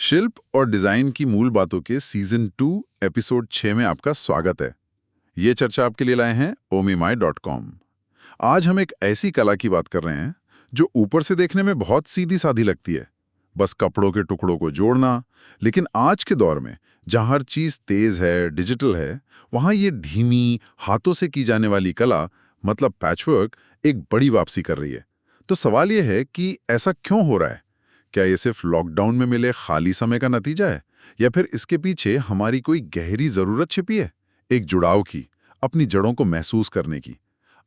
शिल्प और डिजाइन की मूल बातों के सीजन 2 एपिसोड 6 में आपका स्वागत है। ये चर्चा आपके लिए लाए हैं omimai.com। आज हम एक ऐसी कला की बात कर रहे हैं जो ऊपर से देखने में बहुत सीधी सादी लगती है, बस कपड़ों के टुकड़ों को जोड़ना। लेकिन आज के दौर में जहां हर चीज तेज है, डिजिटल है, वहां ये धीमी हाथों से की जाने वाली कला मतलब पैचवर्क एक बड़ी वापसी कर रही है। तो सवाल ये है कि ऐसा क्यों हो रहा है? क्या ये सिर्फ लॉकडाउन में मिले खाली समय का नतीजा है, या फिर इसके पीछे हमारी कोई गहरी जरूरत छिपी है, एक जुड़ाव की, अपनी जड़ों को महसूस करने की?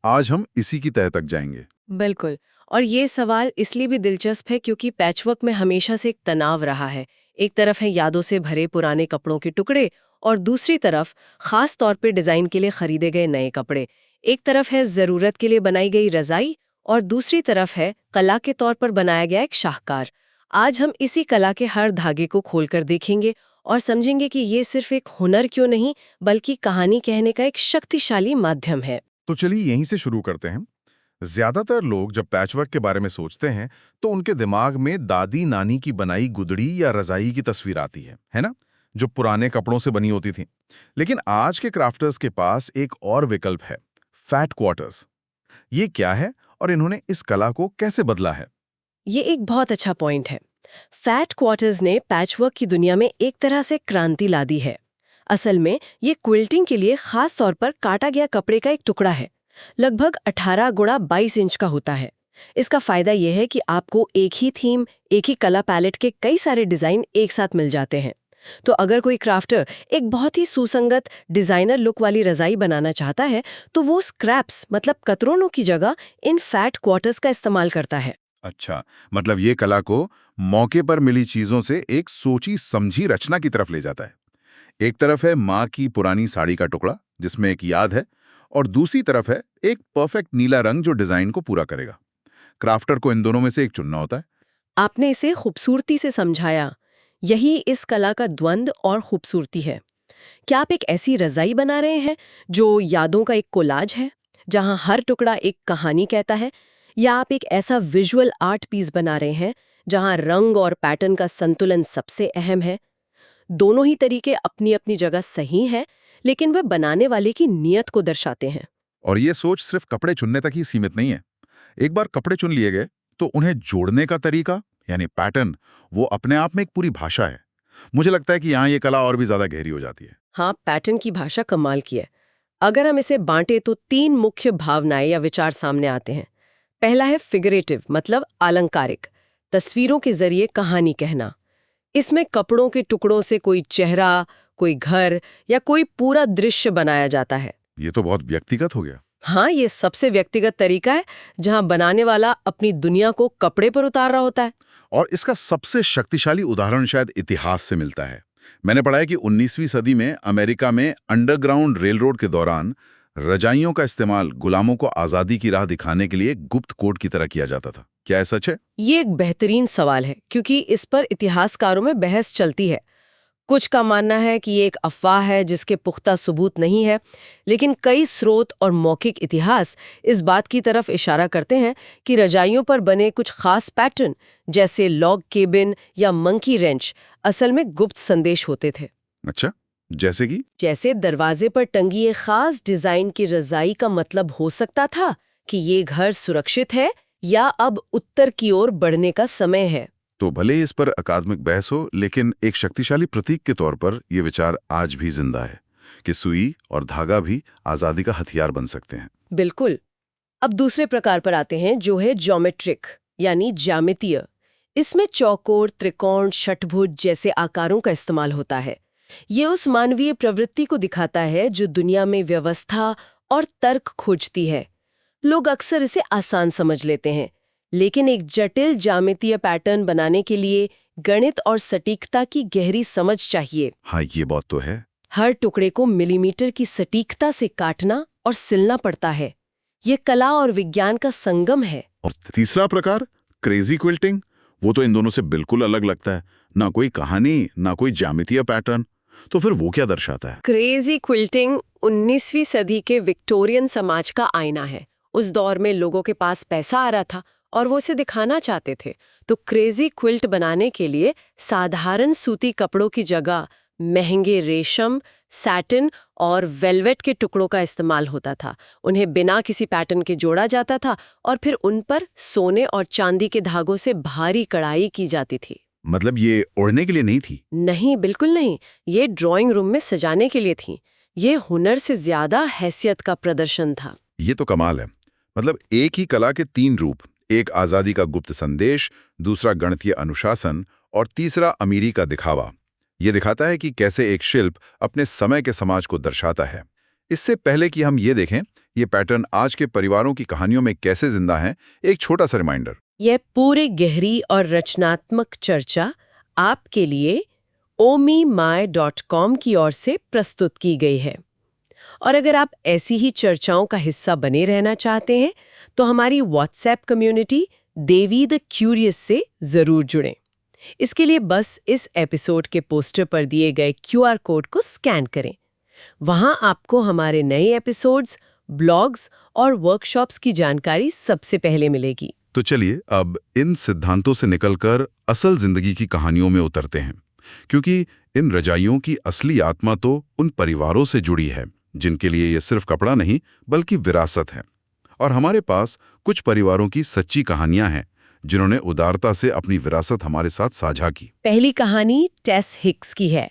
आज हम इसी की तह तक जाएंगे। बिल्कुल। और ये सवाल इसलिए भी दिलचस्प है क्योंकि पैचवर्क में हमेशा से एक तनाव रहा है। एक तरफ है यादों से भरे पुराने कपड़ों के टुकड़े और दूसरी तरफ खास तौर पे डिजाइन के लिए खरीदे गए नए कपड़े। एक तरफ है जरूरत के लिए बनाई गई रजाई और दूसरी तरफ है कला के तौर पर बनाया गया एक शाहकार। आज हम इसी कला के हर धागे को खोलकर देखेंगे और समझेंगे कि ये सिर्फ एक हुनर क्यों नहीं, बल्कि कहानी कहने का एक शक्तिशाली माध्यम है। तो चलिए यहीं से शुरू करते हैं। ज्यादातर लोग जब पैचवर्क के बारे में सोचते हैं तो उनके दिमाग में दादी नानी की बनाई गुदड़ी या रजाई की तस्वीर आती है ना, जो पुराने कपड़ों से बनी होती थी। लेकिन आज के क्राफ्टर्स के पास एक और विकल्प है, फैट क्वार्टर्स। ये क्या है और इन्होंने इस कला को कैसे बदला है? ये एक बहुत अच्छा पॉइंट है। फैट क्वार्टर्स ने पैचवर्क की दुनिया में एक तरह से क्रांति ला दी है। असल में ये क्विल्टिंग के लिए खास तौर पर काटा गया कपड़े का एक टुकड़ा है। लगभग 18 गुणा 22 इंच का होता है। इसका फायदा यह है कि आपको एक ही थीम, एक ही कलर पैलेट के कई सारे डिजाइन एक साथ मिल जाते हैं। तो अगर कोई क्राफ्टर एक बहुत ही सुसंगत डिजाइनर लुक वाली रजाई बनाना चाहता है, तो वो स्क्रैप्स मतलब कतरनों की जगह इन फैट क्वार्टर्स का इस्तेमाल करता है। अच्छा, मतलब ये कला को मौके पर मिली चीजों से एक सोची समझी रचना की तरफ ले जाता है। एक तरफ है माँ की पुरानी साड़ी का टुकड़ा जिसमें एक याद है, और दूसरी तरफ है एक परफेक्ट नीला रंग जो डिजाइन को पूरा करेगा। क्राफ्टर को इन दोनों में से एक चुनना होता है। आपने इसे खूबसूरती से समझाया। यही इस कला का द्वंद्व और खूबसूरती है। क्या आप एक ऐसी रजाई बना रहे हैं जो यादों का एक कोलाज है, जहां हर टुकड़ा एक कहानी कहता है, या आप एक ऐसा विजुअल आर्ट पीस बना रहे हैं जहां रंग और पैटर्न का संतुलन सबसे अहम है? दोनों ही तरीके अपनी अपनी जगह सही हैं, लेकिन वे बनाने वाले की नीयत को दर्शाते हैं। और ये सोच सिर्फ कपड़े चुनने तक ही सीमित नहीं है। एक बार कपड़े चुन लिए गए तो उन्हें जोड़ने का तरीका यानी पैटर्न, वो अपने आप में एक पूरी भाषा है। मुझे लगता है कि यहाँ ये कला और भी ज्यादा गहरी हो जाती है। हाँ, पैटर्न की भाषा कमाल की है। अगर हम इसे बांटे तो 3 मुख्य भावनाएं या विचार सामने आते हैं। पहला है फिगरेटिव मतलब अलंकारिक, तस्वीरों के जरिए कहानी कहना। इसमें कपड़ों के टुकड़ों से कोई चेहरा, कोई घर या कोई पूरा दृश्य बनाया जाता है। ये तो बहुत व्यक्तिगत हो गया। हाँ, ये सबसे व्यक्तिगत तरीका है जहां बनाने वाला अपनी दुनिया को कपड़े पर उतार रहा होता है। और इसका सबसे शक्तिशाली उदाहरण शायद इतिहास से मिलता है। मैंने पढ़ा है कि 19वीं सदी में अमेरिका में अंडरग्राउंड रेलरोड के दौरान रजाइयों का इस्तेमाल गुलामों को आजादी की राह दिखाने के लिए गुप्त कोड की तरह किया जाता था। क्या ऐसा सच है? ये एक बेहतरीन सवाल है क्योंकि इस पर इतिहासकारों में बहस चलती है। कुछ का मानना है कि ये एक अफवाह है जिसके पुख्ता सबूत नहीं है, लेकिन कई स्रोत और मौखिक इतिहास इस बात की तरफ इशारा करते हैं कि रजाइयों पर बने कुछ खास पैटर्न जैसे लॉग केबिन या मंकी रेंच असल में गुप्त संदेश होते थे। अच्छा, जैसे दरवाजे पर टंगी एक खास डिजाइन की रजाई का मतलब हो सकता था कि ये घर सुरक्षित है या अब उत्तर की ओर बढ़ने का समय है। तो भले ही इस पर अकादमिक बहस हो, लेकिन एक शक्तिशाली प्रतीक के तौर पर यह विचार आज भी जिंदा है कि सुई और धागा भी आजादी का हथियार बन सकते हैं। बिल्कुल। अब दूसरे प्रकार पर आते हैं जो है ज्योमेट्रिक यानी ज्यामितीय। इसमें चौकोर, त्रिकोण, षटभुज जैसे आकारों का इस्तेमाल होता है। ये उस मानवीय प्रवृत्ति को दिखाता है जो दुनिया में व्यवस्था और तर्क खोजती है। लोग अक्सर इसे आसान समझ लेते हैं, लेकिन एक जटिल ज्यामितीय पैटर्न बनाने के लिए गणित और सटीकता की गहरी समझ चाहिए। हाँ, ये बात तो है। हर टुकड़े को मिलीमीटर की सटीकता से काटना और सिलना पड़ता है। ये कला और विज्ञान का संगम है। और तीसरा प्रकार, क्रेजी क्विल्टिंग, वो तो इन दोनों से बिल्कुल अलग लगता है। ना कोई कहानी, ना कोई ज्यामितीय पैटर्न। तो फिर वो क्या दर्शाता है? क्रेजी क्विल्टिंग 19वीं सदी के विक्टोरियन समाज का आईना है। उस दौर में लोगों के पास पैसा आ रहा था और वो इसे दिखाना चाहते थे। तो क्रेजी क्विल्ट बनाने के लिए साधारण सूती कपड़ों की जगह महंगे रेशम, सैटिन और वेलवेट के टुकड़ों का इस्तेमाल होता था। उन्हें बिना किसी पैटर्न के जोड़ा जाता था और फिर उन पर सोने और चांदी के धागों से भारी कढ़ाई की जाती थी। मतलब ये ओढ़ने के लिए नहीं थी? नहीं, बिल्कुल नहीं। ये ड्राइंग रूम में सजाने के लिए थी। ये हुनर से ज्यादा हैसियत का प्रदर्शन था। ये तो कमाल है। मतलब एक ही कला के 3 रूप, एक आजादी का गुप्त संदेश, दूसरा गणितीय अनुशासन और तीसरा अमीरी का दिखावा। ये दिखाता है कि कैसे एक शिल्प अपने समय के समाज को दर्शाता है। इससे पहले कि हम ये देखें ये पैटर्न आज के परिवारों की कहानियों में कैसे जिंदा हैं, एक छोटा सा रिमाइंडर। यह पूरी गहरी और रचनात्मक चर्चा आपके लिए omimai.com की ओर से प्रस्तुत की गई है। और अगर आप ऐसी ही चर्चाओं का हिस्सा बने रहना चाहते हैं तो हमारी WhatsApp community Devi the curious से जरूर जुड़ें। इसके लिए बस इस एपिसोड के पोस्टर पर दिए गए QR कोड को स्कैन करें। वहां आपको हमारे नए एपिसोड्स, ब्लॉग्स और वर्कशॉप्स की जानकारी सबसे पहले मिलेगी। तो चलिए अब इन सिद्धांतों से निकलकर असल जिंदगी की कहानियों में उतरते हैं, क्योंकि इन रजाइयों की असली आत्मा तो उन परिवारों से जुड़ी है जिनके लिए ये सिर्फ कपड़ा नहीं बल्कि विरासत है। और हमारे पास कुछ परिवारों की सच्ची कहानियां हैं जिन्होंने उदारता से अपनी विरासत हमारे साथ साझा की। पहली कहानी टेस हिक्स की है।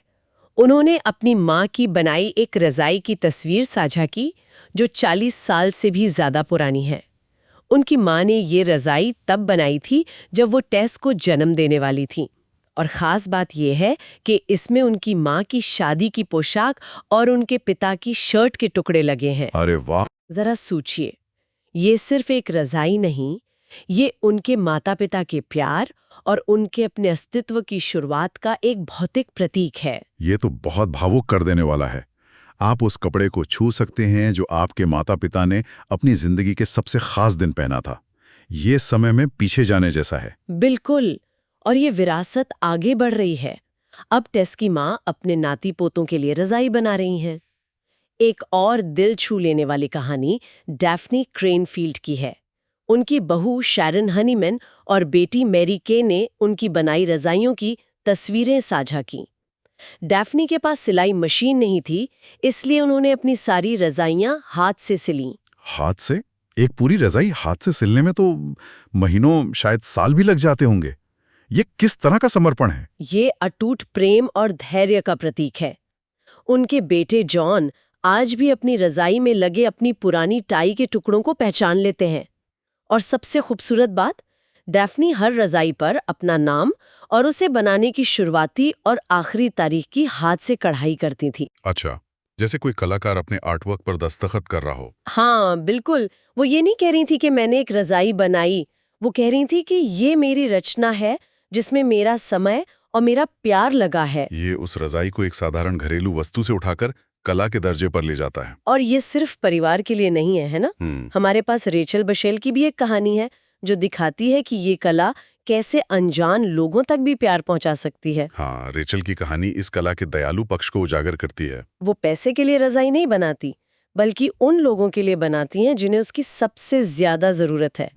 उन्होंने अपनी माँ की बनाई एक रजाई की तस्वीर साझा की जो 40 साल से भी ज्यादा पुरानी है। उनकी माँ ने ये रजाई तब बनाई थी जब वो टेस को जन्म देने वाली थी। और ख़ास बात यह है कि इसमें उनकी माँ की शादी की पोशाक और उनके पिता की शर्ट के टुकड़े लगे हैं। अरे वाह! जरा सोचिए, ये सिर्फ एक रजाई नहीं, ये उनके माता पिता के प्यार और उनके अपने अस्तित्व की शुरुआत का एक भौतिक प्रतीक है। ये तो बहुत भावुक कर देने वाला है। आप उस कपड़े को छू सकते हैं जो आपके माता पिता ने अपनी जिंदगी के सबसे खास दिन पहना था। ये समय में पीछे जाने जैसा है। बिल्कुल। और ये विरासत आगे बढ़ रही है। अब टेस की माँ अपने नाती पोतों के लिए रजाई बना रही हैं। एक और दिल छू लेने वाली कहानी डैफ्नी क्रेनफील्ड की है। उनकी बहू शैरन हनीमैन और बेटी मैरी के ने उनकी बनाई रजाइयों की तस्वीरें साझा की। डैफ्नी के पास सिलाई मशीन नहीं थी, इसलिए उन्होंने अपनी सारी रजाइयां हाथ से सिलीं। हाथ से? एक पूरी रजाई हाथ से सिलने में तो महीनों, शायद साल भी लग जाते होंगे। ये किस तरह का समर्पण है? ये अटूट प्रेम और धैर्य का प्रतीक है। उनके बेटे जॉन आज भी अपनी रजाई में लगे अपनी पुरानी टाई के टुकड़ों को पहचान लेते हैं। और सबसे खूबसूरत बात, डैफ्नी हर रजाई पर अपना नाम और उसे बनाने की शुरुआती और आखिरी तारीख की हाथ से कढ़ाई करती थी। अच्छा, जैसे कोई कलाकार अपने आर्टवर्क पर दस्तखत कर रहा हो। हाँ, बिल्कुल। वो ये नहीं कह रही थी कि मैंने एक रजाई बनाई, वो कह रही थी कि ये मेरी रचना है जिसमें मेरा समय और मेरा प्यार लगा है। ये उस रजाई को एक साधारण घरेलू वस्तु से उठाकर कला के दर्जे पर ले जाता है। और ये सिर्फ परिवार के लिए नहीं है ना? हमारे पास रेचल बशेल की भी एक कहानी है जो दिखाती है कि ये कला कैसे अनजान लोगों तक भी प्यार पहुंचा सकती है। हाँ, रेचल की कहानी इस कला के दयालु पक्ष को उजागर करती है। वो पैसे के लिए रजाई नहीं बनाती, बल्कि उन लोगों के लिए बनाती हैं जिन्हें उसकी सबसे ज्यादा जरूरत है।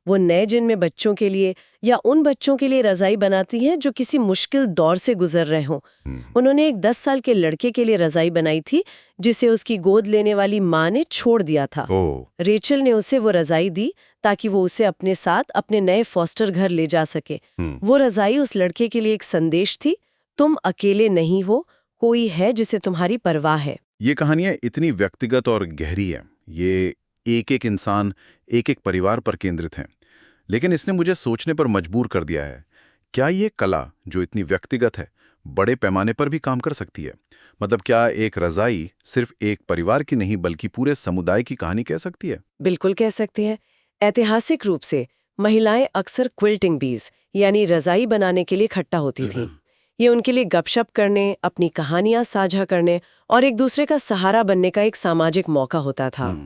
वो नए जन्मे बच्चों के लिए या उन बच्चों के लिए रजाई बनाती हैं जो किसी मुश्किल दौर से गुजर रहे हों। उन्होंने एक 10 साल के लड़के के लिए रजाई बनाई थी जिसे उसकी गोद लेने वाली माँ ने छोड़ दिया था। रेचल ने उसे वो रजाई दी ताकि वो उसे अपने साथ अपने नए फॉस्टर घर ले जा सके। वो रजाई उस लड़के के लिए एक संदेश थी, तुम अकेले नहीं हो, कोई है जिसे तुम्हारी परवाह है। ये कहानियां इतनी व्यक्तिगत और गहरी है। ये एक एक इंसान, एक एक परिवार पर केंद्रित हैं। लेकिन इसने मुझे सोचने पर मजबूर कर दिया है, क्या ये कला जो इतनी व्यक्तिगत है बड़े पैमाने पर भी काम कर सकती है? मतलब क्या एक रजाई सिर्फ एक परिवार की नहीं बल्कि पूरे समुदाय की कहानी कह सकती है? बिल्कुल कह सकते हैं। ऐतिहासिक रूप से महिलाएं अक्सर क्विल्टिंग बीज यानी रजाई बनाने के लिए इकट्ठा होती थीं। ये उनके लिए गपशप करने, अपनी कहानियां साझा करने और एक दूसरे का सहारा बनने का एक सामाजिक मौका होता था।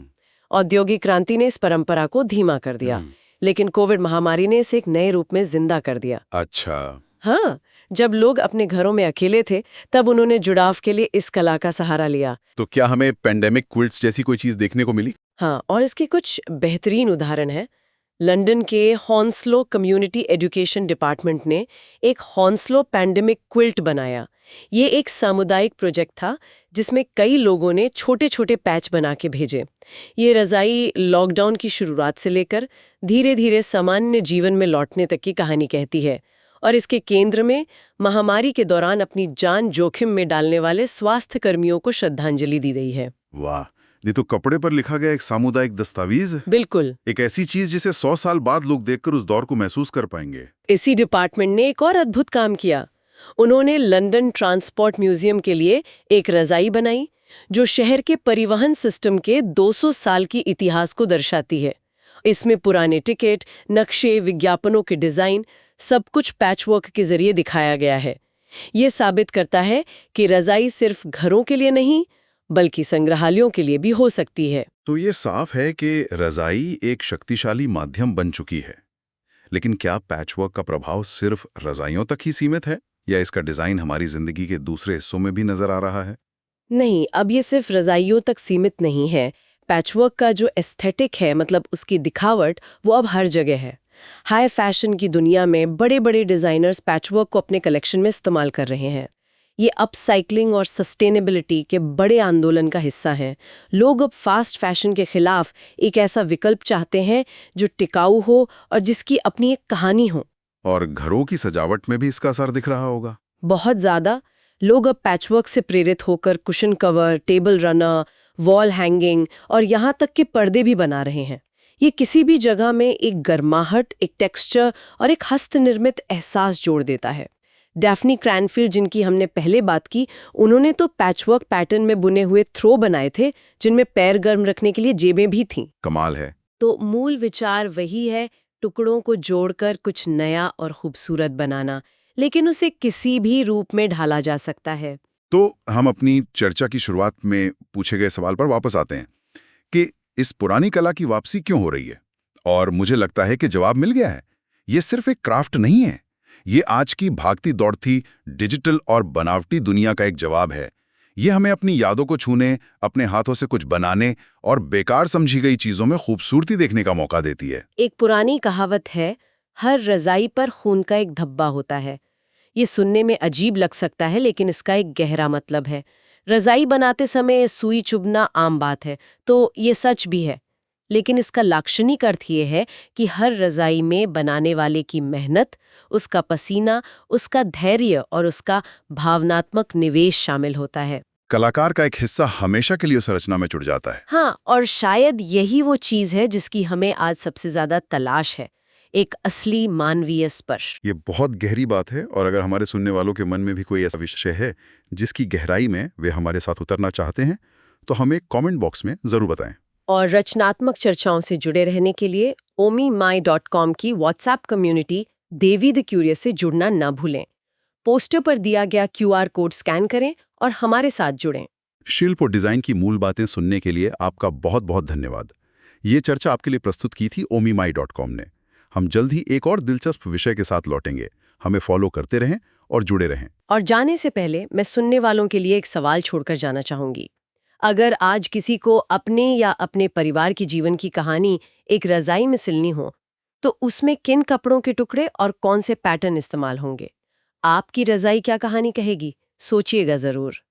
औद्योगिक क्रांति ने इस परंपरा को धीमा कर दिया, लेकिन कोविड महामारी ने इसे एक नए रूप में जिंदा कर दिया। अच्छा। हाँ, जब लोग अपने घरों में अकेले थे तब उन्होंने जुड़ाव के लिए इस कला का सहारा लिया। तो क्या हमें पेंडेमिक क्विल्ट्स जैसी कोई चीज देखने को मिली? हाँ, और इसके कुछ बेहतरीन उदाहरण हैं। लंदन के हॉन्सलो कम्युनिटी एजुकेशन डिपार्टमेंट ने एक हॉन्सलो पैंडेमिक क्विल्ट बनाया। ये एक सामुदायिक प्रोजेक्ट था जिसमें कई लोगों ने छोटे छोटे पैच बना के भेजे। ये रज़ाई लॉकडाउन की शुरुआत से लेकर धीरे धीरे सामान्य जीवन में लौटने तक की कहानी कहती है, और इसके केंद्र में महामारी के दौरान अपनी जान जोखिम में डालने वाले स्वास्थ्य कर्मियों को श्रद्धांजलि दी गई है। वाह, ये तो कपड़े पर लिखा गया एक सामुदायिक दस्तावेज है। बिल्कुल। एक ऐसी चीज जिसे 100 साल बाद लोग देखकर उस दौर को महसूस कर पाएंगे। इसी डिपार्टमेंट ने एक और अद्भुत काम किया। उन्होंने लंदन ट्रांसपोर्ट म्यूजियम के लिए एक रज़ाई बनाई जो शहर के परिवहन सिस्टम के 200 साल की इतिहास को दर्शाती है। इसमें पुराने टिकट, नक्शे, विज्ञापनों के डिजाइन सब कुछ पैचवर्क के जरिए दिखाया गया है। ये साबित करता है कि रज़ाई सिर्फ घरों के लिए नहीं बल्कि संग्रहालयों के लिए भी हो सकती है। तो ये साफ है कि रज़ाई एक शक्तिशाली माध्यम बन चुकी है। लेकिन क्या पैचवर्क का प्रभाव सिर्फ रज़ाइयों तक ही सीमित है, या इसका डिजाइन हमारी जिंदगी के दूसरे हिस्सों में भी नजर आ रहा है? नहीं, अब ये सिर्फ रज़ाइयों तक सीमित नहीं है। पैचवर्क का जो एस्थेटिक है, मतलब उसकी दिखावट, वो अब हर जगह है। हाई फैशन की दुनिया में बड़े बड़े डिज़ाइनर्स पैचवर्क को अपने कलेक्शन में इस्तेमाल कर रहे हैं। ये अपसाइक्लिंग और सस्टेनेबिलिटी के बड़े आंदोलन का हिस्सा है। लोग अब फास्ट फैशन के खिलाफ एक ऐसा विकल्प चाहते हैं जो टिकाऊ हो और जिसकी अपनी एक कहानी हो। और घरों की सजावट में भी इसका असर दिख रहा होगा। बहुत ज़्यादा। लोग अब पैचवर्क से प्रेरित होकर cushion cover, table runner, wall hanging और यहाँ तक के पर्दे भी बना रहे हैं। ये किसी भी जगह में एक गर्माहट, एक टेक्सचर और एक हस्तनिर्मित एहसास जोड़ देता है। डैफ्नी क्रैनफील्ड, जिनकी हमने पहले बात की, उन्होंने तो पैचवर्क पैटर्न में बुने हुए थ्रो बनाए थे जिनमें पैर गर्म रखने के लिए जेबें भी थीं। कमाल है। तो मूल विचार वही है, टुकड़ों को जोड़कर कुछ नया और खूबसूरत बनाना, लेकिन उसे किसी भी रूप में ढाला जा सकता है। तो हम अपनी चर्चा की शुरुआत में पूछे गए सवाल पर वापस आते हैं कि इस पुरानी कला की वापसी क्यों हो रही है? और मुझे लगता है कि जवाब मिल गया है। ये सिर्फ एक क्राफ्ट नहीं है, ये आज की भागती दौड़ती डिजिटल और बनावटी दुनिया का एक जवाब है। ये हमें अपनी यादों को छूने, अपने हाथों से कुछ बनाने और बेकार समझी गई चीजों में खूबसूरती देखने का मौका देती है। एक पुरानी कहावत है, हर रज़ाई पर खून का एक धब्बा होता है। ये सुनने में अजीब लग सकता है, लेकिन इसका एक गहरा मतलब है। रज़ाई बनाते समय सुई चुभना आम बात है, तो ये सच भी है। लेकिन इसका लाक्षणिक अर्थ ये है कि हर रज़ाई में बनाने वाले की मेहनत, उसका पसीना, उसका धैर्य और उसका भावनात्मक निवेश शामिल होता है। कलाकार का एक हिस्सा हमेशा के लिए उस रचना में जुड़ जाता है। हाँ, और शायद यही वो चीज़ है जिसकी हमें आज सबसे ज़्यादा तलाश है, एक असली मानवीय स्पर्श। ये बहुत गहरी बात है, और अगर हमारे सुनने वालों के मन में भी कोई ऐसा विषय है जिसकी गहराई में वे हमारे साथ उतरना चाहते हैं, तो हमें कमेंट बॉक्स में जरूर बताएं। और रचनात्मक चर्चाओं से जुड़े रहने के लिए omimai.com की WhatsApp community Devi the curious से जुड़ना ना भूलें। पोस्टर पर दिया गया QR कोड स्कैन करें और हमारे साथ जुड़ें। शिल्प और डिजाइन की मूल बातें सुनने के लिए आपका बहुत बहुत धन्यवाद। ये चर्चा आपके लिए प्रस्तुत की थी omimai.com ने। हम जल्द ही एक और दिलचस्प विषय के साथ लौटेंगे। हमें फॉलो करते रहें और जुड़े रहें। और जाने से पहले मैं सुनने वालों के लिए एक सवाल छोड़कर जाना चाहूंगी। अगर आज किसी को अपने या अपने परिवार की जीवन की कहानी एक रज़ाई में सिलनी हो, तो उसमें किन कपड़ों के टुकड़े और कौन से पैटर्न इस्तेमाल होंगे? आपकी रज़ाई क्या कहानी कहेगी? सोचिएगा ज़रूर।